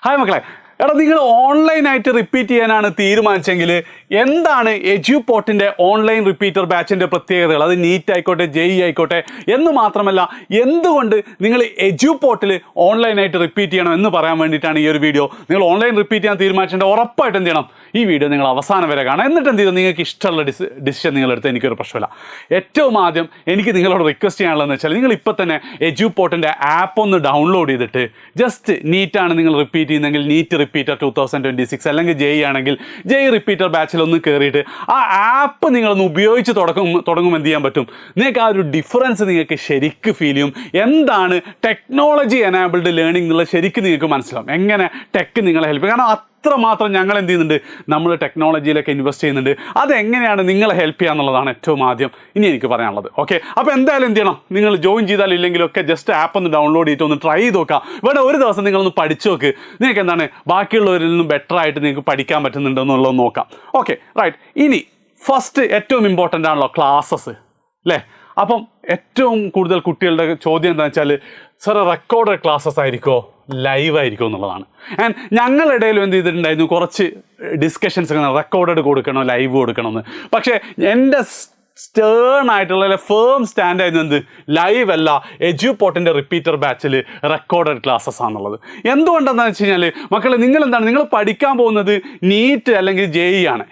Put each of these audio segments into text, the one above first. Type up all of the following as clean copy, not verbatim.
Hi മക്കളെ, എടാ നിങ്ങൾ ഓൺലൈനായിട്ട് റിപ്പീറ്റ് ചെയ്യാനാണ് തീരുമാനിച്ചെങ്കിൽ എന്താണ് എജ്യൂപോർട്ടിൻ്റെ ഓൺലൈൻ റിപ്പീറ്റർ ബാച്ചിൻ്റെ പ്രത്യേകതകൾ? അത് നീറ്റ് ആയിക്കോട്ടെ, JEE ആയിക്കോട്ടെ എന്ന് മാത്രമല്ല എന്തുകൊണ്ട് നിങ്ങൾ എജ്യൂപോർട്ടിൽ ഓൺലൈനായിട്ട് റിപ്പീറ്റ് ചെയ്യണം എന്ന് പറയാൻ വേണ്ടിയിട്ടാണ് ഈ ഒരു വീഡിയോ. നിങ്ങൾ ഓൺലൈൻ റിപ്പീറ്റ് ചെയ്യാൻ തീരുമാനിച്ചിട്ടുണ്ട്, ഉറപ്പായിട്ട് എന്ത് ചെയ്യണം, ഈ വീഡിയോ നിങ്ങൾ അവസാനം വരെ കാണാം. എന്നിട്ട് എന്ത് ചെയ്താൽ നിങ്ങൾക്ക് ഇഷ്ടമുള്ള ഡിസിഷൻ നിങ്ങളെടുത്ത് എനിക്കൊരു പ്രശ്നമില്ല. ഏറ്റവും ആദ്യം എനിക്ക് നിങ്ങളോട് റിക്വസ്റ്റ് ചെയ്യാനുള്ളതെന്ന് വെച്ചാൽ നിങ്ങൾ ഇപ്പോൾ തന്നെ എജ്യൂപോർട്ടിൻ്റെ ആപ്പ് ഒന്ന് ഡൗൺലോഡ് ചെയ്തിട്ട് ജസ്റ്റ് നീറ്റാണ് നിങ്ങൾ റിപ്പീറ്റ് ചെയ്യുന്നതെങ്കിൽ നീറ്റ് റിപ്പീറ്റർ 2026 അല്ലെങ്കിൽ JEE ആണെങ്കിൽ JEE റിപ്പീറ്റർ ബാച്ചിലൊന്ന് കയറിയിട്ട് ആ ആപ്പ് നിങ്ങളൊന്ന് ഉപയോഗിച്ച് തുടങ്ങുമ്പോൾ എന്ത് ചെയ്യാൻ പറ്റും, നിങ്ങൾക്ക് ആ ഒരു ഡിഫറൻസ് നിങ്ങൾക്ക് ശരിക്കും ഫീൽ ചെയ്യും. എന്താണ് ടെക്നോളജി എനാബിൾഡ് ലേണിംഗ് എന്നുള്ളത് ശരിക്കും നിങ്ങൾക്ക് മനസ്സിലാവും. എങ്ങനെ ടെക് നിങ്ങളെ ഹെൽപ്പ് ചെയ്യും. കാരണം അത്രമാത്രം ഞങ്ങൾ എന്ത് ചെയ്യുന്നുണ്ട്, നമ്മൾ ടെക്നോളജിയിലൊക്കെ ഇൻവെസ്റ്റ് ചെയ്യുന്നുണ്ട്. അതെങ്ങനെയാണ് നിങ്ങളെ ഹെൽപ്പ് ചെയ്യുക എന്നുള്ളതാണ് ഏറ്റവും ആദ്യം ഇനി എനിക്ക് പറയാനുള്ളത്. ഓക്കെ, അപ്പോൾ എന്തായാലും എന്ത് ചെയ്യണം, നിങ്ങൾ ജോയിൻ ചെയ്താലില്ലെങ്കിലൊക്കെ ജസ്റ്റ് ആപ്പ് ഒന്ന് ഡൗൺലോഡ് ചെയ്തിട്ട് ഒന്ന് ട്രൈ ചെയ്ത് നോക്കാം. ഇവിടെ ഒരു ദിവസം നിങ്ങളൊന്ന് പഠിച്ചു നോക്ക്, നിങ്ങൾക്ക് എന്താണ് ബാക്കിയുള്ളവരിൽ നിന്നും ബെറ്റർ ആയിട്ട് നിങ്ങൾക്ക് പഠിക്കാൻ പറ്റുന്നുണ്ടോ എന്നുള്ളത് നോക്കാം. Okay right. ഇനി ഫസ്റ്റ് ഏറ്റവും ഇമ്പോർട്ടൻ്റ് ആണല്ലോ ക്ലാസ്സസ് അല്ലേ. അപ്പം ഏറ്റവും കൂടുതൽ കുട്ടികളുടെ ചോദ്യം എന്താണെന്ന് വെച്ചാൽ, സാർ റെക്കോർഡഡ് ക്ലാസ്സസ് ആയിരിക്കുമോ ലൈവ് ആയിരിക്കുമോ എന്നുള്ളതാണ്. ആൻഡ് ഞങ്ങളുടെ ഇടയിലും എന്ത് ചെയ്തിട്ടുണ്ടായിരുന്നു, കുറച്ച് ഡിസ്കഷൻസ് റെക്കോർഡഡ് കൊടുക്കണോ ലൈവ് കൊടുക്കണമെന്ന്. പക്ഷേ എൻ്റെ സ്റ്റേൺ ആയിട്ടുള്ള ഫേം സ്റ്റാൻഡ് ആയിരുന്നു എന്ത്, ലൈവ് അല്ല, എജ്യൂപോർട്ടിൻ്റെ റിപ്പീറ്റർ ബാച്ചിൽ റെക്കോർഡഡ് ക്ലാസ്സസ് ആണെന്നുള്ളത്. എന്തുകൊണ്ടെന്ന് വെച്ച് കഴിഞ്ഞാൽ മക്കളെ, നിങ്ങൾ പഠിക്കാൻ പോകുന്നത് നീറ്റ് അല്ലെങ്കിൽ JEE ആണ്.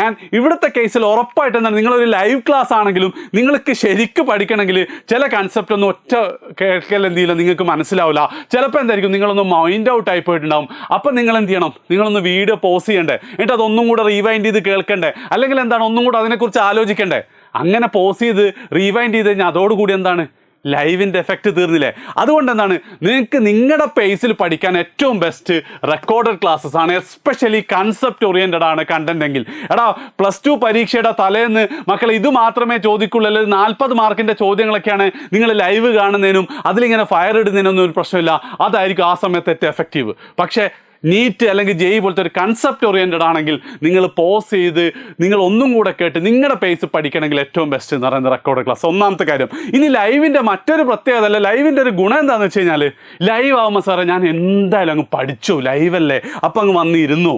ആൻഡ് ഇവിടുത്തെ കേസിൽ ഉറപ്പായിട്ട് എന്താണ്, നിങ്ങളൊരു ലൈവ് ക്ലാസ് ആണെങ്കിലും നിങ്ങൾക്ക് ശരിക്കും പഠിക്കണമെങ്കിൽ ചില കൺസെപ്റ്റ് ഒന്നും ഒറ്റ കേൾക്കൽ എന്ത് ചെയ്യില്ല, നിങ്ങൾക്ക് മനസ്സിലാവില്ല. ചിലപ്പോൾ എന്തായിരിക്കും, നിങ്ങളൊന്ന് മൈൻഡ് ഔട്ട് ആയി പോയിട്ടുണ്ടാവും. അപ്പം നിങ്ങൾ എന്ത് ചെയ്യണം, നിങ്ങളൊന്ന് വീഡിയോ പോസ് ചെയ്യണ്ടേ, എന്നിട്ട് അതൊന്നും കൂടെ റീവൈൻഡ് ചെയ്ത് കേൾക്കണ്ടേ, അല്ലെങ്കിൽ എന്താണ് ഒന്നും കൂടെ അതിനെക്കുറിച്ച് ആലോചിക്കണ്ടേ. അങ്ങനെ പോസ് ചെയ്ത് റീവൈൻഡ് ചെയ്ത് കഴിഞ്ഞാൽ അതോടുകൂടി എന്താണ്, ലൈവിൻ്റെ എഫക്റ്റ് തീർന്നില്ലേ. അതുകൊണ്ട് എന്താണ്, നിങ്ങൾക്ക് നിങ്ങളുടെ പേസിൽ പഠിക്കാൻ ഏറ്റവും ബെസ്റ്റ് റെക്കോർഡഡ് ക്ലാസ്സസ് ആണ്. എസ്പെഷ്യലി കൺസെപ്റ്റ് ഓറിയൻറ്റഡ് ആണ് കണ്ടന്റ് എങ്കിൽ. എടാ +2 പരീക്ഷയുടെ തലേന്ന് മക്കളെ ഇത് മാത്രമേ ചോദിക്കുള്ളൂ, അല്ലെങ്കിൽ 40 മാർക്കിൻ്റെ ചോദ്യങ്ങളൊക്കെയാണ് നിങ്ങൾ ലൈവ് കാണുന്നതിനും അതിലിങ്ങനെ ഫയർ ഇടുന്നതിനൊന്നും ഒരു പ്രശ്നമില്ല. അതായിരിക്കും ആ സമയത്ത് ഏറ്റവും എഫക്റ്റീവ്. പക്ഷേ നീറ്റ് അല്ലെങ്കിൽ JEE പോലത്തെ ഒരു കൺസെപ്റ്റ് ഓറിയൻറ്റഡ് ആണെങ്കിൽ നിങ്ങൾ പോസ് ചെയ്ത് നിങ്ങൾ ഒന്നും കൂടെ കേട്ട് നിങ്ങളുടെ പേസ് പഠിക്കണമെങ്കിൽ ഏറ്റവും ബെസ്റ്റ് എന്ന് പറയുന്നത് റെക്കോർഡ് ക്ലാസ്. ഒന്നാമത്തെ കാര്യം. ഇനി ലൈവിൻ്റെ മറ്റൊരു പ്രത്യേകത അല്ല, ലൈവിൻ്റെ ഒരു ഗുണം എന്താണെന്ന് വെച്ച് കഴിഞ്ഞാൽ, ലൈവ് ആകുമ്പോൾ സാറേ ഞാൻ എന്തായാലും അങ്ങ് പഠിച്ചു, ലൈവല്ലേ, അപ്പം അങ്ങ് വന്നിരുന്നു.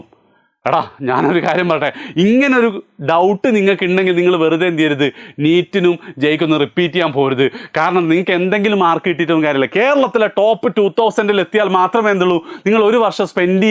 എടാ ഞാനൊരു കാര്യം പറയട്ടെ, ഇങ്ങനൊരു ഡൗട്ട് നിങ്ങൾക്ക് ഉണ്ടെങ്കിൽ നിങ്ങൾ വെറുതെ എന്ത് ചെയ്യരുത്, നീറ്റിനും JEEക്കൊന്നും റിപ്പീറ്റ് ചെയ്യാൻ പോരുത്. കാരണം നിങ്ങൾക്ക് എന്തെങ്കിലും മാർക്ക് കിട്ടിയിട്ടും കാര്യമില്ല. കേരളത്തിലെ ടോപ്പ് 2000-ൽ എത്തിയാൽ മാത്രമേ എന്തുള്ളൂ, നിങ്ങൾ ഒരു വർഷം സ്പെൻഡ്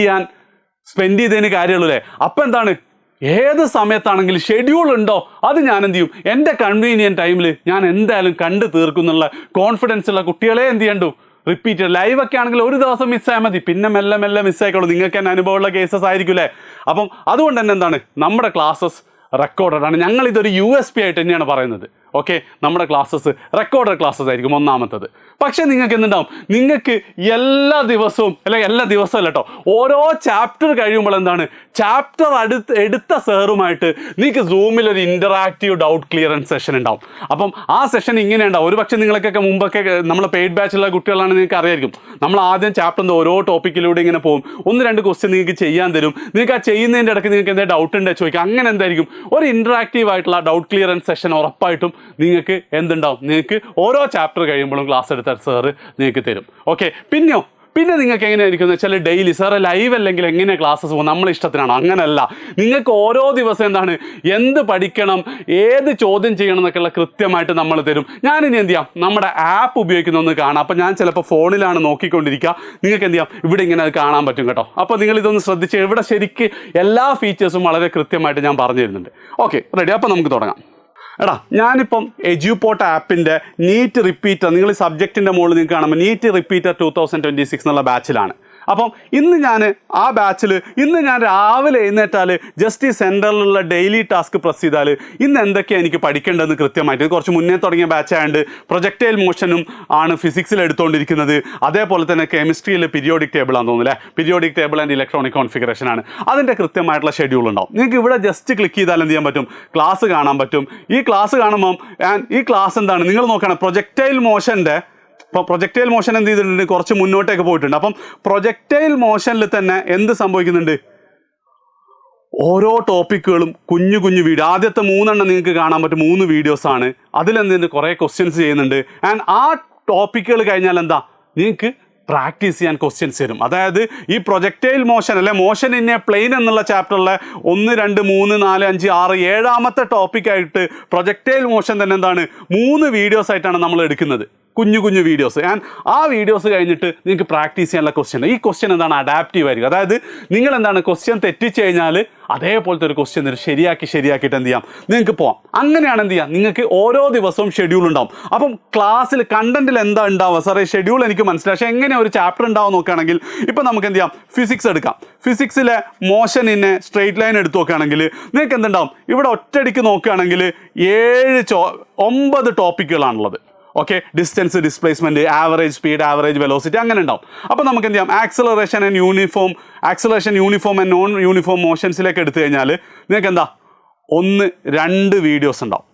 ചെയ്തതിന് കാര്യമുള്ളൂ അല്ലേ. അപ്പം എന്താണ്, ഏത് സമയത്താണെങ്കിലും ഷെഡ്യൂൾ ഉണ്ടോ അത് ഞാൻ എന്ത് ചെയ്യും, എൻ്റെ കൺവീനിയൻറ്റ് ടൈമിൽ ഞാൻ എന്തായാലും കണ്ട് തീർക്കുന്നുള്ള കോൺഫിഡൻസ് ഉള്ള കുട്ടികളെ എന്ത് ചെയ്യണ്ടു, റിപ്പീറ്റ്. ലൈവൊക്കെ ആണെങ്കിൽ ഒരു ദിവസം മിസ്സായാൽ മതി, പിന്നെ മെല്ലെ മിസ്സായിക്കോളൂ. നിങ്ങൾക്ക് തന്നെ അനുഭവമുള്ള കേസസ് ആയിരിക്കില്ലേ. അപ്പം അതുകൊണ്ട് തന്നെ എന്താണ്, നമ്മുടെ ക്ലാസ്സസ് റെക്കോർഡഡ് ആണ്. ഞങ്ങളിതൊരു USP ആയിട്ട് തന്നെയാണ് പറയുന്നത്. ഓക്കെ, നമ്മുടെ ക്ലാസ്സസ് റെക്കോർഡഡ് ക്ലാസ്സസ് ആയിരിക്കും ഒന്നാമത്തത്. പക്ഷേ നിങ്ങൾക്ക് എന്തുണ്ടാവും, നിങ്ങൾക്ക് എല്ലാ ദിവസവും അല്ല കേട്ടോ, ഓരോ ചാപ്റ്റർ കഴിയുമ്പോൾ എന്താണ്, ചാപ്റ്റർ എടുത്ത സാറുമായിട്ട് നിങ്ങൾക്ക് സൂമിൽ ഒരു ഇൻ്ററാക്റ്റീവ് ഡൗട്ട് ക്ലിയറൻസ് സെഷൻ ഉണ്ടാവും. അപ്പം ആ സെഷൻ ഇങ്ങനെ ഉണ്ടാവും. ഒരു പക്ഷേ നിങ്ങൾക്കൊക്കെ മുമ്പൊക്കെ നമ്മളെ പെയ്ഡ് ബാച്ചിലുള്ള കുട്ടികളാണ്, നിങ്ങൾക്ക് അറിയായിരിക്കും. നമ്മൾ ആദ്യം ചാപ്റ്ററിൻ്റെ ഓരോ ടോപ്പിക്കിലൂടെ ഇങ്ങനെ പോകും. 1-2 ക്വസ്റ്റ്യൻ നിങ്ങൾക്ക് ചെയ്യാൻ തരും. നിങ്ങൾക്ക് ആ ചെയ്യുന്നതിൻ്റെ ഇടയ്ക്ക് നിങ്ങൾക്ക് എന്തെങ്കിലും ഡൗട്ട് ഉണ്ടോ ചോദിക്കുക. അങ്ങനെ എന്തായിരിക്കും, ഒരു ഇൻ്ററാക്റ്റീവ് ആയിട്ടുള്ള ഡൗട്ട് ക്ലിയറൻസ് സെഷൻ ഉറപ്പായിട്ടും നിങ്ങൾക്ക് എന്തുണ്ടാവും, നിങ്ങൾക്ക് ഓരോ ചാപ്റ്റർ കഴിയുമ്പോഴും ക്ലാസ് എടുത്ത സാറ് നിങ്ങൾക്ക് തരും. ഓക്കെ, പിന്നെ നിങ്ങൾക്ക് എങ്ങനെയായിരിക്കും എന്ന് വെച്ചാൽ, ഡെയിലി സാറ് ലൈവ് അല്ലെങ്കിൽ എങ്ങനെയാണ് ക്ലാസ്സസ് പോകും, നമ്മൾ ഇഷ്ടത്തിനാണ്. അങ്ങനെയല്ല, നിങ്ങൾക്ക് ഓരോ ദിവസം എന്താണ്, എന്ത് പഠിക്കണം, ഏത് ചോദ്യം ചെയ്യണം എന്നൊക്കെയുള്ള കൃത്യമായിട്ട് നമ്മൾ തരും. ഞാനിനി എന്ത് ചെയ്യാം, നമ്മുടെ ആപ്പ് ഉപയോഗിക്കുന്നൊന്ന് കാണാം. അപ്പോൾ ഞാൻ ചിലപ്പോൾ ഫോണിലാണ് നോക്കിക്കൊണ്ടിരിക്കുക, നിങ്ങൾക്ക് എന്ത് ചെയ്യാം, ഇവിടെ ഇങ്ങനെ അത് കാണാൻ പറ്റും കേട്ടോ. അപ്പോൾ നിങ്ങളിതൊന്ന് ശ്രദ്ധിച്ച്, ഇവിടെ ശരിക്ക് എല്ലാ ഫീച്ചേഴ്സും വളരെ കൃത്യമായിട്ട് ഞാൻ പറഞ്ഞു തരുന്നുണ്ട്. ഓക്കെ റെഡി, അപ്പോൾ നമുക്ക് തുടങ്ങാം. എടാ ഞാനിപ്പം എജ്യൂപോർട്ട് ആപ്പിൻ്റെ നീറ്റ് റിപ്പീറ്റർ, നിങ്ങൾ ഈ സബ്ജക്റ്റിൻ്റെ മുകളിൽ നിങ്ങൾക്ക് കാണുമ്പോൾ നീറ്റ് റിപ്പീറ്റർ 2026 എന്നുള്ള ബാച്ചിലാണ്. അപ്പം ഇന്ന് ഞാൻ രാവിലെ എഴുന്നേറ്റാൽ ജസ്റ്റ് ഈ സെൻറ്ററിലുള്ള ഡെയിലി ടാസ്ക് പ്രസ് ചെയ്താൽ ഇന്ന് എന്തൊക്കെയാണ് എനിക്ക് പഠിക്കേണ്ടതെന്ന് കൃത്യമായിട്ട്, കുറച്ച് മുന്നേ തുടങ്ങിയ ബാച്ചായതുകൊണ്ട് പ്രൊജക്റ്റൈൽ മോഷനും ആണ് ഫിസിക്സിൽ എടുത്തുകൊണ്ടിരിക്കുന്നത്. അതേപോലെ തന്നെ കെമിസ്ട്രിയിൽ പീരിയോഡിക് ടേബിൾ ആണെന്ന് തോന്നുന്നില്ലേ, periodic table and electronic configuration ആണ്. അതിൻ്റെ കൃത്യമായിട്ടുള്ള ഷെഡ്യൂൾ ഉണ്ടാവും. നിങ്ങൾക്ക് ഇവിടെ ജസ്റ്റ് ക്ലിക്ക് ചെയ്താൽ എന്ത് ചെയ്യാൻ പറ്റും, ക്ലാസ് കാണാൻ പറ്റും. ഈ ക്ലാസ് കാണുമ്പം ഈ ക്ലാസ് എന്താണ്, നിങ്ങൾ നോക്കണം, പ്രൊജക്റ്റൈൽ മോഷൻ്റെ ഇപ്പോൾ പ്രൊജക്റ്റൈൽ മോഷൻ എന്ത് ചെയ്തിട്ടുണ്ട്, കുറച്ച് മുന്നോട്ടേക്ക് പോയിട്ടുണ്ട്. അപ്പം പ്രൊജക്റ്റൈൽ മോഷനിൽ തന്നെ എന്ത് സംഭവിക്കുന്നുണ്ട്, ഓരോ ടോപ്പിക്കുകളും കുഞ്ഞു വീഡിയോ, ആദ്യത്തെ 3 നിങ്ങൾക്ക് കാണാൻ പറ്റും, 3 വീഡിയോസാണ്. അതിലെന്തുണ്ട്, കുറേ ക്വസ്റ്റ്യൻസ് ചെയ്യുന്നുണ്ട്. ആൻഡ് ആ ടോപ്പിക്കുകൾ കഴിഞ്ഞാൽ എന്താ, നിങ്ങൾക്ക് പ്രാക്ടീസ് ചെയ്യാൻ ക്വസ്റ്റ്യൻസ് തരും. അതായത് ഈ പ്രൊജക്റ്റൈൽ മോഷൻ അല്ലെ മോഷൻ ഇൻ എ പ്ലെയിൻ എന്നുള്ള ചാപ്റ്ററിലെ 1, 2, 3, 4, 5, 6, 7ാമത്തെ ടോപ്പിക്കായിട്ട് പ്രൊജക്റ്റൈൽ മോഷൻ തന്നെ എന്താണ് 3 വീഡിയോസ് ആയിട്ടാണ് നമ്മൾ എടുക്കുന്നത്. കുഞ്ഞു കുഞ്ഞു വീഡിയോസ്. ആ വീഡിയോസ് കഴിഞ്ഞിട്ട് നിങ്ങൾക്ക് പ്രാക്ടീസ് ചെയ്യാനുള്ള ക്വസ്റ്റ്യൻ. ഈ ക്വസ്റ്റ്യൻ എന്താണ് അഡാപ്റ്റീവ് ആയിരിക്കും. അതായത് നിങ്ങൾ എന്താണ് ക്വസ്റ്റ്യൻ തെറ്റിച്ച് കഴിഞ്ഞാൽ അതേപോലത്തെ ഒരു ക്വസ്റ്റ്യൻ തരും, ശരിയാക്കിയിട്ട് എന്ത് ചെയ്യാം നിങ്ങൾക്ക് പോകാം. അങ്ങനെയാണ് എന്ത് ചെയ്യാം നിങ്ങൾക്ക് ഓരോ ദിവസവും ഷെഡ്യൂൾ ഉണ്ടാവും. അപ്പം ക്ലാസ്സിൽ കണ്ടന്റിൽ എന്താ ഉണ്ടാവുക സാറേ ഷെഡ്യൂൾ എനിക്ക് മനസ്സിലായി, പക്ഷേ എങ്ങനെ ഒരു ചാപ്റ്റർ ഉണ്ടാവും നോക്കുകയാണെങ്കിൽ ഇപ്പം നമുക്ക് എന്ത് ചെയ്യാം ഫിസിക്സ് എടുക്കാം. ഫിസിക്സിലെ മോഷൻ ഇൻ സ്ട്രെയിറ്റ് ലൈൻ എടുത്ത് നോക്കുകയാണെങ്കിൽ നിങ്ങൾക്ക് എന്തുണ്ടാവും ഇവിടെ ഒറ്റയടിക്ക് നോക്കുകയാണെങ്കിൽ 9 ടോപ്പിക്കുകളാണുള്ളത്. Okay, distance, displacement, average speed, average velocity അങ്ങനെ ഉണ്ടാവും. അപ്പോൾ നമുക്ക് എന്ത് ചെയ്യാം acceleration and uniform and non uniform മോഷൻസിലേക്ക് എടുത്തു കഴിഞ്ഞാൽ നിങ്ങൾക്ക് എന്താ 1, 2 വീഡിയോസ് ഉണ്ടാവും.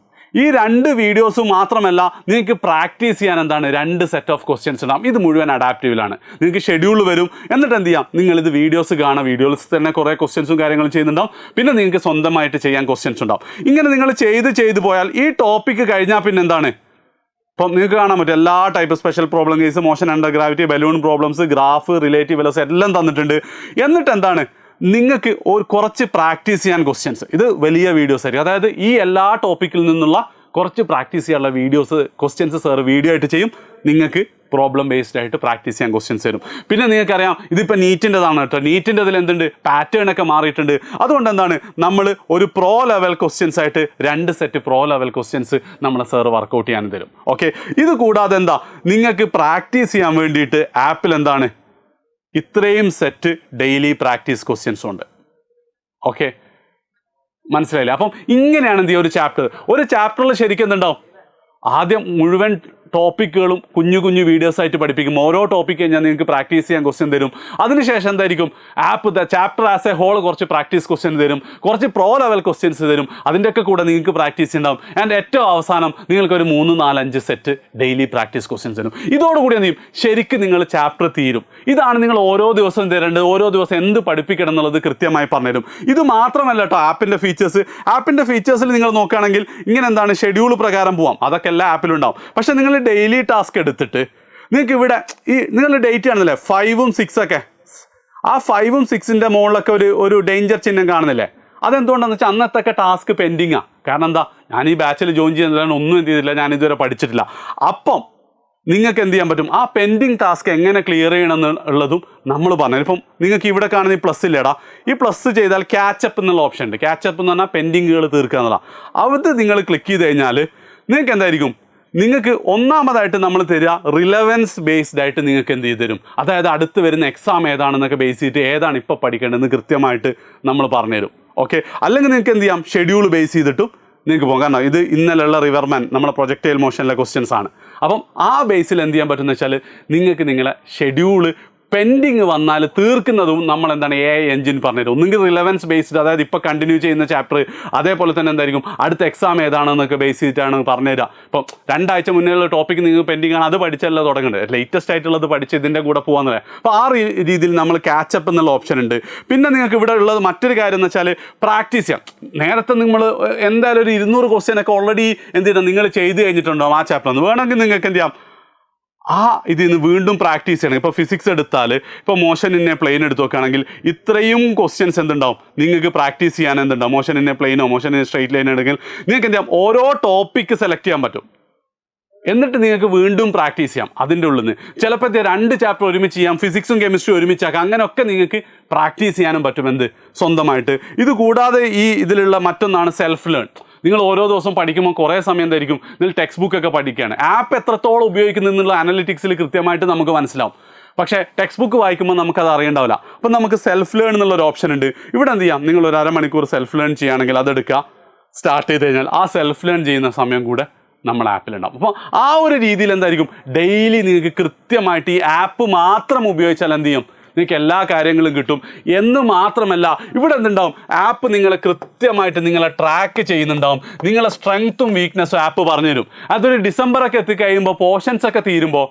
ഈ 2 വീഡിയോസ് മാത്രമല്ല നിങ്ങൾക്ക് പ്രാക്ടീസ് ചെയ്യാൻ എന്താണ് 2 സെറ്റ് ഓഫ് ക്വസ്റ്റ്യൻസ് ഉണ്ടാവും. ഇത് മുഴുവൻ അഡാപ്റ്റീവിലാണ്. നിങ്ങൾക്ക് ഷെഡ്യൂൾ വരും. എന്നിട്ട് എന്ത് ചെയ്യാം നിങ്ങളിത് വീഡിയോസ് കാണാം. വീഡിയോസ് തന്നെ കുറേ ക്വസ്റ്റ്യൻസും കാര്യങ്ങളും ചെയ്യുന്നുണ്ടാവും. പിന്നെ നിങ്ങൾക്ക് സ്വന്തമായിട്ട് ചെയ്യാൻ ക്വസ്റ്റ്യൻസ് ഉണ്ടാവും. ഇങ്ങനെ നിങ്ങൾ ചെയ്ത് പോയാൽ ഈ ടോപ്പിക്ക് കഴിഞ്ഞാൽ പിന്നെ എന്താണ് ഇപ്പം നിങ്ങൾക്ക് കാണാൻ പറ്റും എല്ലാ type special problem case, motion under gravity, balloon problems, graph, relative velocity എല്ലാം തന്നിട്ടുണ്ട്. എന്നിട്ട് എന്താണ് നിങ്ങൾക്ക് കുറച്ച് പ്രാക്ടീസ് ചെയ്യാൻ ക്വസ്റ്റ്യൻസ്. ഇത് വലിയ വീഡിയോസ് ആയിരിക്കും. അതായത് ഈ എല്ലാ ടോപ്പിക്കിൽ നിന്നുള്ള കുറച്ച് പ്രാക്ടീസ് ചെയ്യാനുള്ള ക്വസ്റ്റ്യൻസ് സാർ വീഡിയോ ആയിട്ട് ചെയ്യും. നിങ്ങൾക്ക് പ്രോബ്ലം ബേസ്ഡ് ആയിട്ട് പ്രാക്ടീസ് ചെയ്യാൻ ക്വസ്റ്റ്യൻസ് തരും. പിന്നെ നിങ്ങൾക്കറിയാം ഇതിപ്പോൾ നീറ്റിൻ്റെതാണ് കേട്ടോ. നീറ്റിൻ്റെ അതിൽ എന്തുണ്ട് പാറ്റേൺ ഒക്കെ മാറിയിട്ടുണ്ട്. അതുകൊണ്ട് എന്താണ് നമ്മൾ ഒരു പ്രോ ലെവൽ ക്വസ്റ്റ്യൻസ് ആയിട്ട് 2 സെറ്റ് പ്രോ ലെവൽ ക്വസ്റ്റ്യൻസ് നമ്മളെ സാർ വർക്കൗട്ട് ചെയ്യാൻ തരും. ഓക്കെ, ഇത് കൂടാതെ എന്താ നിങ്ങൾക്ക് പ്രാക്ടീസ് ചെയ്യാൻ വേണ്ടിയിട്ട് ആപ്പിൽ എന്താണ് ഇത്രയും സെറ്റ് ഡെയിലി പ്രാക്ടീസ് ക്വസ്റ്റ്യൻസും ഉണ്ട്. ഓക്കെ, മനസ്സിലായില്ലേ? അപ്പം ഇങ്ങനെയാണ് എന്ത് ചെയ്യുക ഒരു ചാപ്റ്ററിൽ ശരിക്കും എന്തുണ്ടാവും ആദ്യം മുഴുവൻ ടോപ്പിക്കുകളും കുഞ്ഞു വീഡിയോസ് ആയിട്ട് പഠിപ്പിക്കും. ഓരോ ടോപ്പിക്ക് കഴിഞ്ഞാൽ നിങ്ങൾക്ക് പ്രാക്ടീസ് ചെയ്യാൻ ക്വസ്റ്റ്യൻ തരും. അതിനുശേഷം എന്തായിരിക്കും ചാപ്റ്റർ ആസ് എ ഹോൾ കുറച്ച് പ്രാക്ടീസ് ക്വസ്റ്റ്യൻ തരും, കുറച്ച് പ്രോ ലെവൽ ക്വസ്റ്റ്യൻസ് തരും. അതിൻ്റെയൊക്കെ കൂടെ നിങ്ങൾക്ക് പ്രാക്ടീസ് ഉണ്ടാവും. ആൻഡ് ഏറ്റവും അവസാനം നിങ്ങൾക്കൊരു 3, 4, 5 സെറ്റ് ഡെയിലി പ്രാക്ടീസ് ക്വസ്റ്റ്യൻസ് തരും. ഇതോടുകൂടി എന്ത് ചെയ്യും ശരിക്കും നിങ്ങൾ ചാപ്റ്റർ തീരും. ഇതാണ് നിങ്ങൾ ഓരോ ദിവസവും തരേണ്ടത്. ഓരോ ദിവസം എന്ത് പഠിപ്പിക്കണം എന്നുള്ളത് കൃത്യമായി പറഞ്ഞുതരും. ഇത് മാത്രമല്ല കേട്ടോ ആപ്പിൻ്റെ ഫീച്ചേഴ്സിൽ നിങ്ങൾ നോക്കുകയാണെങ്കിൽ ഇങ്ങനെ എന്താണ് ഷെഡ്യൂൾ പ്രകാരം പോവാം. അതൊക്കെ എല്ലാ ആപ്പിലും ഉണ്ടാവും. പക്ഷേ നിങ്ങൾ ഡെയിലി ടാസ്ക് എടുത്തിട്ട് നിങ്ങൾക്ക് ഇവിടെ ഈ നിങ്ങളുടെ ഡേറ്റ് ആണെന്നില്ലേ 5ഉം 6ഒക്കെ, ആ 5ഉം 6ൻ്റെ മുകളിലൊക്കെ ഒരു ഡേഞ്ചർ ചിഹ്നം കാണുന്നില്ലേ? അതെന്തുകൊണ്ടാണെന്ന് വെച്ചാൽ അന്നത്തൊക്കെ ടാസ്ക് പെൻഡിങ്ങാണ്. കാരണം എന്താ ഞാൻ ഈ ബാച്ചിൽ ജോയിൻ ചെയ്യുന്നതിലാണ് ഒന്നും എന്ത് ചെയ്തില്ല, ഞാൻ ഇതുവരെ പഠിച്ചിട്ടില്ല. അപ്പം നിങ്ങൾക്ക് എന്ത് ചെയ്യാൻ പറ്റും ആ പെൻഡിങ് ടാസ്ക് എങ്ങനെ ക്ലിയർ ചെയ്യണം എന്നുള്ളതും നമ്മൾ പറഞ്ഞു. ഇപ്പം നിങ്ങൾക്ക് ഇവിടെ കാണുന്ന ഈ പ്ലസ് ഇല്ലേടാ, ഈ പ്ലസ് ചെയ്താൽ ക്യാച്ചപ്പ് എന്നുള്ള ഓപ്ഷൻ ഉണ്ട്. ക്യാച്ചപ്പ് എന്ന് പറഞ്ഞാൽ പെൻഡിങ്ങുകൾ തീർക്കുക എന്നുള്ളതാണ്. അത് നിങ്ങൾ ക്ലിക്ക് ചെയ്ത് കഴിഞ്ഞാൽ നിങ്ങൾക്ക് എന്തായിരിക്കും നിങ്ങൾക്ക് ഒന്നാമതായിട്ട് നമ്മൾ തരിക റിലവൻസ് ബേസ്ഡ് ആയിട്ട് നിങ്ങൾക്ക് എന്ത് ചെയ്ത് തരും. അതായത് അടുത്ത് വരുന്ന എക്സാം ഏതാണെന്നൊക്കെ ബേസ് ചെയ്തിട്ട് ഏതാണ് ഇപ്പോൾ പഠിക്കേണ്ടതെന്ന് കൃത്യമായിട്ട് നമ്മൾ പറഞ്ഞുതരും. ഓക്കെ, അല്ലെങ്കിൽ നിങ്ങൾക്ക് എന്ത് ചെയ്യാം ഷെഡ്യൂൾ ബേസ് ചെയ്തിട്ടും നിങ്ങൾക്ക് പോകാം. കാരണം ഇത് ഇന്നലെയുള്ള റിവർമാൻ നമ്മുടെ പ്രൊജക്റ്റൈൽ മോഷനിലെ ക്വസ്റ്റ്യൻസ് ആണ്. അപ്പം ആ ബേസിൽ എന്ത് ചെയ്യാൻ പറ്റുമെന്ന് വെച്ചാൽ നിങ്ങൾക്ക് നിങ്ങളെ ഷെഡ്യൂള് പെൻഡിങ് വന്നാൽ തീർക്കുന്നതും നമ്മൾ എന്താണ് AI എഞ്ചിൻ പറഞ്ഞുതരും. ഒന്നുകിൽ റിലവൻസ് ബേസ്ഡ്, അതായത് ഇപ്പോൾ കണ്ടിന്യൂ ചെയ്യുന്ന ചാപ്റ്റർ, അതേപോലെ തന്നെ എന്തായിരിക്കും അടുത്ത എക്സാം ഏതാണെന്നൊക്കെ ബേസ് ചെയ്തിട്ടാണ് പറഞ്ഞുതരിക. ഇപ്പം 2 ആഴ്ച മുന്നേയുള്ള ടോപ്പിക്ക് നിങ്ങൾ പെൻഡിങ് ആണ്, അത് പഠിച്ചല്ല തുടങ്ങേണ്ടത്, ലേറ്റസ്റ്റ് ആയിട്ടുള്ളത് പഠിച്ച് ഇതിൻ്റെ കൂടെ പോകാൻ പറയാം. അപ്പോൾ ആ രീതിയിൽ നമ്മൾ ക്യാച്ചപ്പ് എന്നുള്ള ഓപ്ഷൻ ഉണ്ട്. പിന്നെ നിങ്ങൾക്ക് ഇവിടെ ഉള്ളത് മറ്റൊരു കാര്യം എന്ന് വെച്ചാൽ പ്രാക്ടീസ് ചെയ്യാം. നേരത്തെ നമ്മൾ എന്തായാലും ഒരു 200 ക്വസ്റ്റ്യനൊക്കെ ഓൾറെഡി എന്ത് ചെയ്യണം നിങ്ങൾ ചെയ്ത് കഴിഞ്ഞിട്ടുണ്ടാവും ആ ചാപ്റ്റർ. വേണമെങ്കിൽ നിങ്ങൾക്ക് എന്ത് ചെയ്യാം ഇതിൽ നിന്ന് വീണ്ടും പ്രാക്ടീസ് ചെയ്യണം. ഇപ്പോൾ ഫിസിക്സ് എടുത്താൽ ഇപ്പോൾ മോഷൻ ഇൻ എ പ്ലെയിൻ എടുത്ത് നോക്കുകയാണെങ്കിൽ ഇത്രയും ക്വസ്റ്റ്യൻസ് എന്തുണ്ടാവും നിങ്ങൾക്ക് പ്രാക്ടീസ് ചെയ്യാൻ എന്തുണ്ടാവും. മോഷൻ ഇൻ എ പ്ലെയിനോ മോഷൻ ഇൻ സ്ട്രെയിറ്റ് ലൈൻ എടുക്കൽ നിങ്ങൾക്ക് എന്ത് ചെയ്യാം ഓരോ ടോപ്പിക്ക് സെലക്ട് ചെയ്യാൻ പറ്റും. എന്നിട്ട് നിങ്ങൾക്ക് വീണ്ടും പ്രാക്ടീസ് ചെയ്യാം അതിൻ്റെ ഉള്ളിൽ നിന്ന്. ചിലപ്പോൾ 2 ചാപ്റ്റർ ഒരുമിച്ച് ചെയ്യാം, ഫിസിക്സും കെമിസ്ട്രിയും ഒരുമിച്ചാക്കാം. അങ്ങനെയൊക്കെ നിങ്ങൾക്ക് പ്രാക്ടീസ് ചെയ്യാനും പറ്റും സ്വന്തമായിട്ട്. ഇത് കൂടാതെ ഇതിലുള്ള മറ്റൊന്നാണ് സെൽഫ് ലേൺ. നിങ്ങൾ ഓരോ ദിവസം പഠിക്കുമ്പോൾ കുറേ സമയം എന്തായിരിക്കും നിങ്ങൾ ടെക്സ്റ്റ് ബുക്കൊക്കെ പഠിക്കുകയാണ്. ആപ്പ് എത്രത്തോളം ഉപയോഗിക്കുന്നു എന്നുള്ള അനലിറ്റിക്സിൽ കൃത്യമായിട്ട് നമുക്ക് മനസ്സിലാവും. പക്ഷേ ടെക്സ്റ്റ് ബുക്ക് വായിക്കുമ്പോൾ നമുക്കത് അറിയണ്ടാവില്ല. അപ്പം നമുക്ക് സെൽഫ് ലേൺ എന്നുള്ളൊരു ഓപ്ഷൻ ഉണ്ട്. ഇവിടെ എന്ത് ചെയ്യാം നിങ്ങൾ ഒരു അരമണിക്കൂർ സെൽഫ് ലേൺ ചെയ്യുകയാണെങ്കിൽ അതെടുക്കുക, സ്റ്റാർട്ട് ചെയ്ത് കഴിഞ്ഞാൽ ആ സെൽഫ് ലേൺ ചെയ്യുന്ന സമയം കൂടെ നമ്മുടെ ആപ്പിലുണ്ടാവും. അപ്പോൾ ആ ഒരു രീതിയിൽ എന്തായിരിക്കും ഡെയിലി നിങ്ങൾക്ക് കൃത്യമായിട്ട് ഈ ആപ്പ് മാത്രം ഉപയോഗിച്ചാൽ എന്ത് ചെയ്യും നിങ്ങൾക്ക് എല്ലാ കാര്യങ്ങളും കിട്ടും. എന്ന് മാത്രമല്ല ഇവിടെ എന്തുണ്ടാവും ആപ്പ് നിങ്ങളെ കൃത്യമായിട്ട് നിങ്ങളെ ട്രാക്ക് ചെയ്യുന്നുണ്ടാവും. നിങ്ങളെ സ്ട്രെങ്ത്തും വീക്ക്നെസ്സും ആപ്പ് പറഞ്ഞുതരും. അതൊരു ഡിസംബറൊക്കെ എത്തിക്കഴിയുമ്പോൾ പോർഷൻസ് ഒക്കെ തീരുമ്പോൾ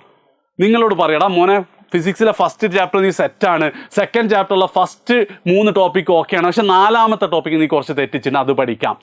നിങ്ങളോട് പറയടാ മോനെ ഫിസിക്സിലെ ഫസ്റ്റ് ചാപ്റ്റർ നീ സെറ്റാണ്, സെക്കൻഡ് ചാപ്റ്ററിലെ ഫസ്റ്റ് 3 ടോപ്പിക്ക് ഓക്കെയാണ്, പക്ഷെ 4ാമത്തെ ടോപ്പിക്ക് നീ കുറച്ച് തെറ്റിച്ചിട്ട് അത് പഠിക്കാം.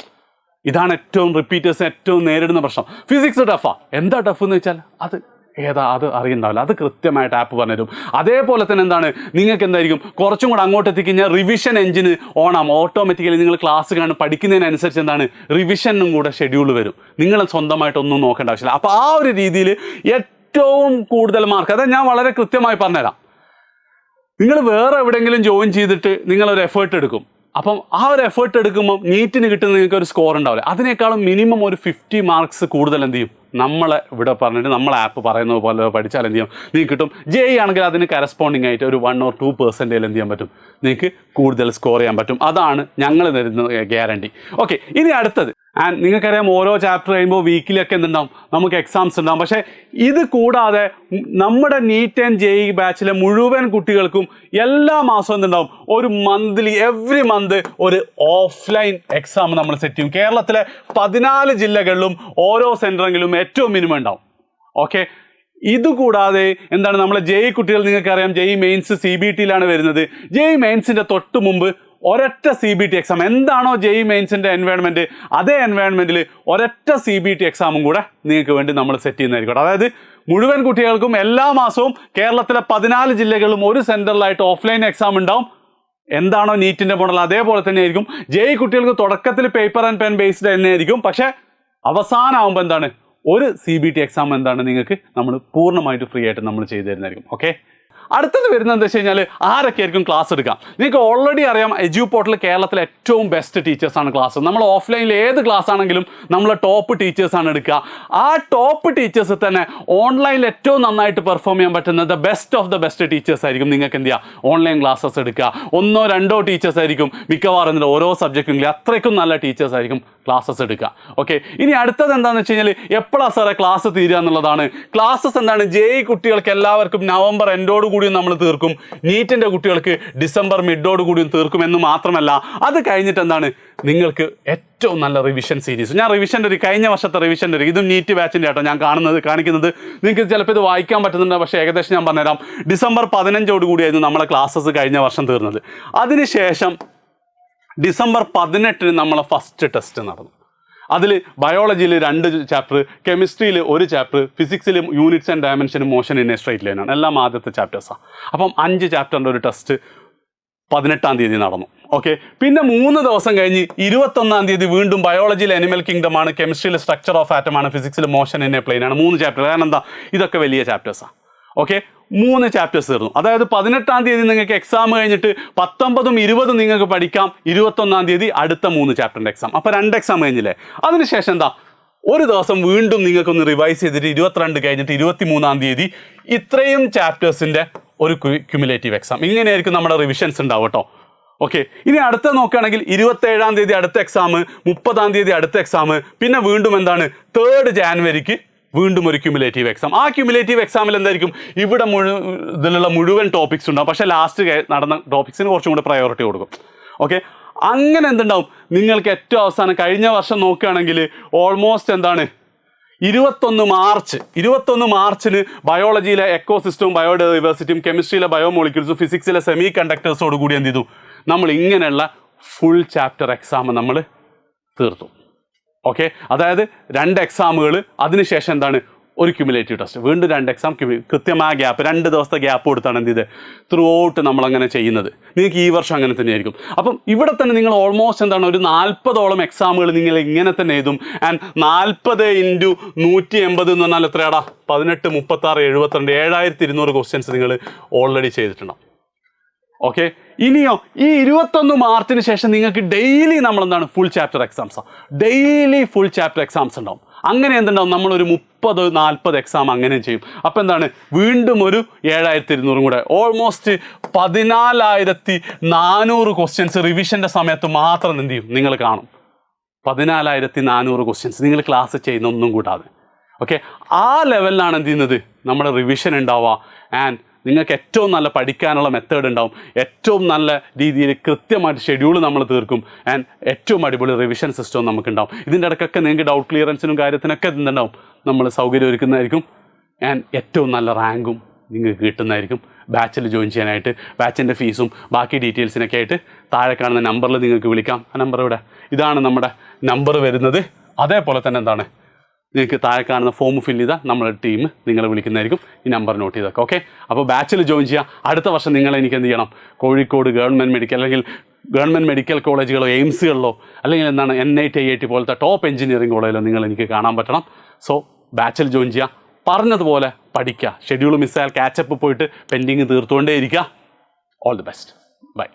ഇതാണ് ഏറ്റവും റിപ്പീറ്റേഴ്സ് ഏറ്റവും നേരിടുന്ന പ്രശ്നം. ഫിസിക്സ് ടഫാ. എന്താ ടഫ് എന്ന് വെച്ചാൽ അത് ഏതാ അത് അറിയുന്നുണ്ടാവില്ല. അത് കൃത്യമായിട്ട് ആപ്പ് പറഞ്ഞുതരും. അതേപോലെ തന്നെ എന്താണ്, നിങ്ങൾക്ക് എന്തായിരിക്കും കുറച്ചും കൂടെ അങ്ങോട്ട് എത്തിക്കഴിഞ്ഞാൽ റിവിഷൻ എഞ്ചിന് ഓണാകും. ഓട്ടോമാറ്റിക്കലി നിങ്ങൾ ക്ലാസ് കാണും പഠിക്കുന്നതിനനുസരിച്ച് എന്താണ് റിവിഷനും കൂടെ ഷെഡ്യൂൾ വരും. നിങ്ങൾ സ്വന്തമായിട്ടൊന്നും നോക്കേണ്ട ആവശ്യമില്ല. അപ്പോൾ ആ ഒരു രീതിയിൽ ഏറ്റവും കൂടുതൽ മാർക്ക്, അതായത് ഞാൻ വളരെ കൃത്യമായി പറഞ്ഞുതരാം. നിങ്ങൾ വേറെ എവിടെയെങ്കിലും ജോയിൻ ചെയ്തിട്ട് നിങ്ങളൊരു എഫേർട്ട് എടുക്കും. അപ്പം ആ ഒരു എഫേർട്ട് എടുക്കുമ്പോൾ നീറ്റിന് കിട്ടുന്ന നിങ്ങൾക്ക് ഒരു സ്കോർ ഉണ്ടാവില്ല. അതിനേക്കാളും മിനിമം ഒരു 50 മാർക്സ് കൂടുതൽ എന്ത് ചെയ്യും, നമ്മളെ ഇവിടെ പറഞ്ഞിട്ട് നമ്മളെ ആപ്പ് പറയുന്നത് പോലെ പഠിച്ചാൽ എന്ത് ചെയ്യും, നിങ്ങൾക്ക് കിട്ടും. JEE ആണെങ്കിൽ അതിന് കറസ്പോണ്ടിങ് ആയിട്ട് ഒരു 1 or 2% എന്ത് ചെയ്യാൻ പറ്റും, നിങ്ങൾക്ക് കൂടുതൽ സ്കോർ ചെയ്യാൻ പറ്റും. അതാണ് ഞങ്ങൾ തരുന്ന ഗ്യാരണ്ടി. ഓക്കെ, ഇനി അടുത്തത്, ആൻഡ് നിങ്ങൾക്കറിയാം ഓരോ ചാപ്റ്റർ കഴിയുമ്പോൾ വീക്കിലൊക്കെ എന്തുണ്ടാവും, നമുക്ക് എക്സാംസ് ഉണ്ടാവും. പക്ഷേ ഇത് കൂടാതെ നമ്മുടെ നീറ്റ് ആൻഡ് JEE ബാച്ചിലെ മുഴുവൻ കുട്ടികൾക്കും എല്ലാ മാസവും എന്തുണ്ടാവും, ഒരു മന്ത്ലി എവറി മന്ത് ഒരു ഓഫ്ലൈൻ എക്സാം നമ്മൾ സെറ്റ് ചെയ്യും. കേരളത്തിലെ 14 ജില്ലകളിലും ഓരോ സെൻറ്ററെങ്കിലും ഏറ്റവും മിനിമം ഉണ്ടാവും. ഓക്കെ, ഇതുകൂടാതെ എന്താണ്, നമ്മളെ JEE കുട്ടികൾ നിങ്ങൾക്കറിയാം JEE മെയിൻസ് CBTയിലാണ് വരുന്നത്. JEE മെയിൻസിൻ്റെ തൊട്ട് മുമ്പ് ഒരൊറ്റ CBT എക്സാം, എന്താണോ JEE മെയിൻസിൻ്റെ എൻവയോൺമെൻറ്റ് അതേ എൻവയോൺമെൻറ്റിൽ ഒരൊറ്റ CBT എക്സാമും കൂടെ നിങ്ങൾക്ക് വേണ്ടി നമ്മൾ സെറ്റ് ചെയ്യുന്നതായിരിക്കും. അതായത് മുഴുവൻ കുട്ടികൾക്കും എല്ലാ മാസവും കേരളത്തിലെ 14 ജില്ലകളിലും ഒരു സെൻറ്ററിലായിട്ട് ഓഫ്ലൈൻ എക്സാം ഉണ്ടാവും. എന്താണോ നീറ്റിൻ്റെ മോഡൽ അതേപോലെ തന്നെ ആയിരിക്കും. JEE കുട്ടികൾക്ക് തുടക്കത്തിൽ പേപ്പർ ആൻഡ് പെൻ ബേസ്ഡ് തന്നെയായിരിക്കും. പക്ഷേ അവസാനമാകുമ്പോൾ എന്താണ്, ഒരു CBT എക്സാം എന്താണ് നിങ്ങൾക്ക് നമ്മൾ പൂർണ്ണമായിട്ട് ഫ്രീ ആയിട്ട് നമ്മൾ ചെയ്തു തരുന്നതായിരിക്കും. ഓക്കെ, അടുത്തത് വരുന്നത് എന്താ വെച്ച് കഴിഞ്ഞാൽ ആരൊക്കെ ആയിരിക്കും ക്ലാസ് എടുക്കാം. നിങ്ങൾക്ക് ഓൾറെഡി അറിയാം എജ്യൂ പോർട്ടൽ കേരളത്തിലെ ഏറ്റവും ബെസ്റ്റ് ടീച്ചേഴ്സാണ് ക്ലാസ്. നമ്മൾ ഓഫ്ലൈനിൽ ഏത് ക്ലാസ് ആണെങ്കിലും നമ്മൾ ടോപ്പ് ടീച്ചേഴ്സാണ് എടുക്കുക. ആ ടോപ്പ് ടീച്ചേഴ്സ് തന്നെ ഓൺലൈനിൽ ഏറ്റവും നന്നായിട്ട് പെർഫോം ചെയ്യാൻ പറ്റുന്ന best of the best teachers ആയിരിക്കും നിങ്ങൾക്ക് എന്ത് ചെയ്യുക, ഓൺലൈൻ ക്ലാസ്സസ് എടുക്കുക. 1 or 2 ടീച്ചേഴ്സ് ആയിരിക്കും മിക്കവാറും ഓരോ സബ്ജക്റ്റിലും അത്രയ്ക്കും നല്ല ടീച്ചേഴ്സ് ആയിരിക്കും ക്ലാസ്സസ് എടുക്കുക. ഓക്കെ, ഇനി അടുത്തത് എന്താണെന്ന് വെച്ച് കഴിഞ്ഞാൽ എപ്പോഴാണ് സാറേ ക്ലാസ് തീരുക എന്നുള്ളതാണ്. ക്ലാസ്സസ് എന്താണ്, JEE കുട്ടികൾക്ക് എല്ലാവർക്കും നവംബർ എൻഡോട് കൂടിയും നമ്മൾ തീർക്കും. നീറ്റിൻ്റെ കുട്ടികൾക്ക് ഡിസംബർ മിഡോട് കൂടിയും തീർക്കും എന്ന് മാത്രമല്ല, അത് കഴിഞ്ഞിട്ട് എന്താണ്, നിങ്ങൾക്ക് ഏറ്റവും നല്ല റിവിഷൻ സീരീസ്, ഞാൻ റിവിഷൻ്റെ ഒരു കഴിഞ്ഞ വർഷത്തെ റിവിഷൻ്റെ ഒരു ഇതും നീറ്റ് ബാച്ചിൻ്റെ ആട്ടോ ഞാൻ കാണിക്കുന്നത്. നിങ്ങൾക്ക് ചിലപ്പോൾ ഇത് വായിക്കാൻ പറ്റുന്നുണ്ട്, പക്ഷേ ഏകദേശം ഞാൻ പറഞ്ഞുതരാം. ഡിസംബർ 15 കൂടിയായിരുന്നു നമ്മളെ ക്ലാസ്സസ് കഴിഞ്ഞ വർഷം തീർന്നത്. അതിനുശേഷം ഡിസംബർ 18 നമ്മളെ ഫസ്റ്റ് ടെസ്റ്റ് നടന്നു. അതിൽ ബയോളജിയിൽ 2 ചാപ്റ്റർ, കെമിസ്ട്രിയിൽ 1 ചാപ്റ്റർ, ഫിസിക്സിൽ യൂണിറ്റ്സ് ആൻഡ് ഡയമെൻഷനും മോഷൻ ഇൻ എ സ്ട്രൈറ്റ് ലൈനാണ്. എല്ലാം ആദ്യത്തെ ചാപ്റ്റേഴ്സാണ്. അപ്പം 5 ചാപ്റ്ററിൻ്റെ ഒരു ടെസ്റ്റ് 18-ാം തീയതി നടന്നു. ഓക്കെ, പിന്നെ 3 ദിവസം കഴിഞ്ഞ് 21-ാം തീയതി വീണ്ടും ബയോളജിയിൽ അനിമൽ കിങ്ഡം ആണ്, കെമിസ്ട്രിയിൽ സ്ട്രക്ചർ ഓഫ് ആറ്റം ആണ്, ഫിസിക്സിൽ മോഷൻ ഇൻ എ പ്ലെയിൻ ആണ്. 3 ചാപ്റ്റർ. കാരണം എന്താ, ഇതൊക്കെ വലിയ ചാപ്റ്റേഴ്സാണ്. ഓക്കെ, 3 ചാപ്റ്റേഴ്സ് തീർന്നു. അതായത് 18-ാം തീയതി നിങ്ങൾക്ക് എക്സാം കഴിഞ്ഞിട്ട് 19-ഉം 20-ഉം നിങ്ങൾക്ക് പഠിക്കാം. 21-ാം തീയതി അടുത്ത 3 ചാപ്റ്ററിൻ്റെ എക്സാം. അപ്പോൾ 2 എക്സാം കഴിഞ്ഞില്ലേ. അതിനുശേഷം എന്താ, ഒരു ദിവസം വീണ്ടും നിങ്ങൾക്കൊന്ന് റിവൈസ് ചെയ്തിട്ട് 22 കഴിഞ്ഞിട്ട് 23-ാം തീയതി ഇത്രയും ചാപ്റ്റേഴ്സിൻ്റെ ഒരു ക്യുമുലേറ്റീവ് എക്സാം. ഇങ്ങനെയായിരിക്കും നമ്മുടെ റിവിഷൻസ് ഉണ്ടാവും കേട്ടോ. ഓക്കെ, ഇനി അടുത്ത നോക്കുകയാണെങ്കിൽ 27-ാം തീയതി അടുത്ത എക്സാം, 30-ാം തീയതി അടുത്ത എക്സാം, പിന്നെ വീണ്ടും എന്താണ് 3rd ജാനുവരിക്ക് വീണ്ടും ഒരു ക്യുമുലേറ്റീവ് എക്സാം. ആ ക്യുമുലേറ്റീവ് എക്സാമിൽ എന്തായിരിക്കും, ഇവിടെ ഇതിലുള്ള മുഴുവൻ ടോപ്പിക്സ് ഉണ്ടാവും. പക്ഷേ ലാസ്റ്റ് നടന്ന ടോപ്പിക്സിന് കുറച്ചും കൂടെ പ്രയോറിറ്റി കൊടുക്കും. ഓക്കെ, അങ്ങനെ എന്തുണ്ടാവും, നിങ്ങൾക്ക് ഏറ്റവും അവസാനം കഴിഞ്ഞ വർഷം നോക്കുകയാണെങ്കിൽ ഓൾമോസ്റ്റ് എന്താണ് 21 മാർച്ചിന് ബയോളജിയിലെ എക്കോസിസ്റ്റവും ബയോഡൈവേഴ്സിറ്റിയും, കെമിസ്ട്രിയിലെ ബയോമോളിക്യൂൾസും, ഫിസിക്സിലെ സെമി കണ്ടക്ടേഴ്സോട് കൂടി എന്ത് ചെയ്തു, നമ്മൾ ഇങ്ങനെയുള്ള ഫുൾ ചാപ്റ്റർ എക്സാം നമ്മൾ തീർത്തു. ഓക്കെ, അതായത് 2 എക്സാമുകൾ, അതിനുശേഷം എന്താണ് ഒരു ക്യുമുലേറ്റീവ് ടെസ്റ്റ്, വീണ്ടും 2 എക്സാം, കൃത്യമായ ഗ്യാപ്പ് 2 ദിവസത്തെ ഗ്യാപ്പ് കൊടുത്താണ് എന്ത് ചെയ്ത് ത്രൂ ഔട്ട് നമ്മളങ്ങനെ ചെയ്യുന്നത്. നിങ്ങൾക്ക് ഈ വർഷം അങ്ങനെ തന്നെയായിരിക്കും. അപ്പം ഇവിടെ തന്നെ നിങ്ങൾ ഓൾമോസ്റ്റ് എന്താണ് ഒരു 40ഓളം എക്സാമുകൾ നിങ്ങൾ ഇങ്ങനെ തന്നെ എഴുതും. ആൻഡ് 40 × 180 എന്ന് പറഞ്ഞാൽ എത്രയാടാ, 18, 36, 72, 7200 ക്വസ്റ്റ്യൻസ് നിങ്ങൾ ഓൾറെഡി ചെയ്തിട്ടുണ്ടാവും. ഓക്കെ, ഇനിയോ ഈ 21 മാർച്ചിന് ശേഷം നിങ്ങൾക്ക് ഡെയിലി നമ്മളെന്താണ് ഫുൾ ചാപ്റ്റർ എക്സാംസാണ്. ഡെയിലി ഫുൾ ചാപ്റ്റർ എക്സാംസ് ഉണ്ടാവും. അങ്ങനെ എന്തുണ്ടാവും, നമ്മളൊരു 30-40 എക്സാം അങ്ങനെ ചെയ്യും. അപ്പോൾ എന്താണ് വീണ്ടും ഒരു 7200 കൂടെ, ഓൾമോസ്റ്റ് 14400 ക്വസ്റ്റ്യൻസ് റിവിഷൻ്റെ സമയത്ത് മാത്രം എന്ത് ചെയ്യും നിങ്ങൾ കാണും. 14400 ക്വസ്റ്റ്യൻസ് നിങ്ങൾ ക്ലാസ് ചെയ്യുന്ന ഒന്നും കൂടാതെ. ഓക്കെ, ആ ലെവലിലാണ് എന്ത് ചെയ്യുന്നത് നമ്മുടെ റിവിഷൻ ഉണ്ടാവുക. ആൻഡ് നിങ്ങൾക്ക് ഏറ്റവും നല്ല പഠിക്കാനുള്ള മെത്തേഡ് ഉണ്ടാവും. ഏറ്റവും നല്ല രീതിയിൽ കൃത്യമായിട്ട് ഷെഡ്യൂൾ നമ്മൾ തീർക്കും. ആൻഡ് ഏറ്റവും അടിപൊളി റിവിഷൻ സിസ്റ്റവും നമുക്കുണ്ടാവും. ഇതിൻ്റെ ഇടയ്ക്കൊക്കെ നിങ്ങൾക്ക് ഡൗട്ട് ക്ലിയറൻസിനും കാര്യത്തിനൊക്കെ എന്തുണ്ടാവും നമ്മൾ സൗകര്യം ഒരുക്കുന്നതായിരിക്കും. ആൻഡ് ഏറ്റവും നല്ല റാങ്കും നിങ്ങൾക്ക് കിട്ടുന്നതായിരിക്കും. ബാച്ചിൽ ജോയിൻ ചെയ്യാനായിട്ട് ബാച്ചിൻ്റെ ഫീസും ബാക്കി ഡീറ്റെയിൽസിനൊക്കെ ആയിട്ട് താഴെ കാണുന്ന നമ്പറിൽ നിങ്ങൾക്ക് വിളിക്കാം. ആ നമ്പർ ഇവിടെ ഇതാണ് നമ്മുടെ നമ്പർ വരുന്നത്. അതേപോലെ തന്നെ എന്താണ് നിങ്ങൾക്ക് താഴെ കാണുന്ന ഫോം ഫില്ല് ചെയ്താൽ നമ്മുടെ ടീം നിങ്ങളെ വിളിക്കുന്നതായിരിക്കും. ഈ നമ്പർ നോട്ട് ചെയ്തൊക്കെ. ഓക്കെ, അപ്പോൾ ബാച്ചിൽ ജോയിൻ ചെയ്യുക. അടുത്ത വർഷം നിങ്ങൾ എനിക്ക് എന്ത് ചെയ്യണം, കോഴിക്കോട് ഗവൺമെൻറ് മെഡിക്കൽ അല്ലെങ്കിൽ ഗവൺമെൻറ് മെഡിക്കൽ കോളേജുകളോ എയിംസുകളിലോ അല്ലെങ്കിൽ എന്താണ് NIT IIT പോലത്തെ ടോപ്പ് എഞ്ചിനീയറിംഗ് കോളേജിലോ നിങ്ങൾ എനിക്ക് കാണാൻ പറ്റണം. സോ ബാച്ചിൽ ജോയിൻ ചെയ്യുക. പറഞ്ഞതുപോലെ പഠിക്കുക. ഷെഡ്യൂൾ മിസ്സായാൽ കാച്ചപ്പ് പോയിട്ട് പെൻഡിങ് തീർത്തുകൊണ്ടേ ഇരിക്കുക. All the best. ബൈ.